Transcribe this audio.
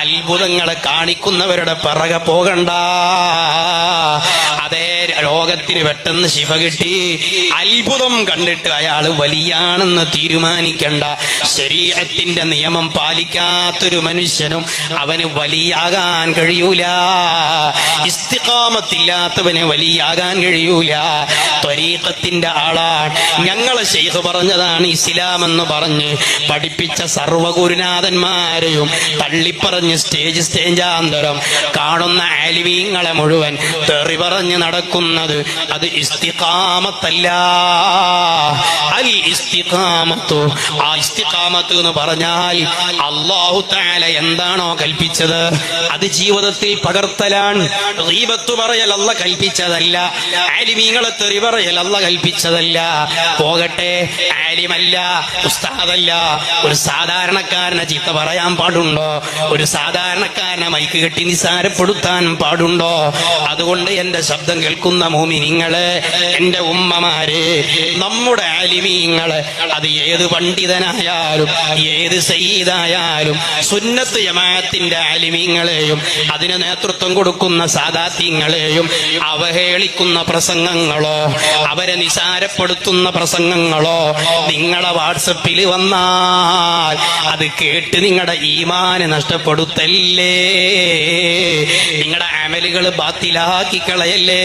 അത്ഭുതങ്ങളെ കാണിക്കുന്നവരുടെ പിറകെ പോകണ്ട. അതേ രോഗത്തിന് പെട്ടെന്ന് ശിഫ കിട്ടി, അത്ഭുതം കണ്ടിട്ട് അയാള് വലിയാണെന്ന് തീരുമാനിക്കണ്ട. ശരീഅത്തിന്റെ നിയമം പാലിക്കാത്തൊരു മനുഷ്യനും അവന് വലിയാകാൻ കഴിയൂല. ഇസ്തിഖാമത്തില്ലാത്തവന് വലിയാകാൻ കഴിയൂല. ത്വരീഖത്തിന്റെ ആളാണ്. ഞങ്ങളെ ശൈഖ് പറഞ്ഞതാണ് ഇസ്ലാം എന്ന് പറഞ്ഞ് പഠിപ്പിച്ച സർവ്വഗുരുനാഥന്മാരെയും തള്ളിപ്പറഞ്ഞ് സ്റ്റേജാന്തരം കാണുന്ന ആലിമീങ്ങളെ മുഴുവൻ തെറി പറഞ്ഞ് നടക്കുന്നത് അത് ഇസ്തിഖാമത്തല്ല. അൽ ഇസ്തിഖാമത്തു, ആ ഇസ്തിഖാമത്ത് എന്ന് പറഞ്ഞാൽ അല്ലാഹു തആല എന്താണോ കൽപ്പിച്ചത് അത് ജീവിതത്തിൽ പകർത്തലാണ്. ഗീബത്ത് പറയൽ അല്ലാഹ് കൽപ്പിച്ചതല്ല, ആലിമീങ്ങളെ തെറി പറയൽ അല്ലാഹ് കൽപ്പിച്ചതല്ല. പോകട്ടെ, ആലിമല്ല, ഉസ്താദല്ല, ഒരു സാധാരണക്കാരനെ ചീത്ത പറയാൻ പാടുണ്ടോ? ഒരു സാധാരണക്കാരനെ മൈക്ക് കെട്ടി നിസാരപ്പെടുത്താൻ പാടുണ്ടോ? അതുകൊണ്ട് എന്റെ ശബ്ദം കേൾക്കുന്ന മുഅ്മിനീങ്ങളെ, എന്റെ ഉമ്മമാരെ, നമ്മുടെ ആലിമീങ്ങളെ, അത് ഏത് പണ്ഡിതനായാലും ഏത് സയ്യിദായാലും സുന്നത്ത് ജമാഅത്തിന്റെ ആലിമീങ്ങളെയും അതിന് നേതൃത്വം കൊടുക്കുന്ന സാദാത്യങ്ങളെയും അവഹേളിക്കുന്ന പ്രസംഗങ്ങളോ അവരെ നിസാരപ്പെടുത്തുന്ന പ്രസംഗങ്ങളോ നിങ്ങളുടെ വാട്സപ്പിൽ വന്നാൽ അത് കേട്ട് നിങ്ങളുടെ ഈമാന് നഷ്ടപ്പെടുത്തല്ലേ, നിങ്ങളുടെ അമലുകൾ ബാത്തിലാക്കി കളയല്ലേ.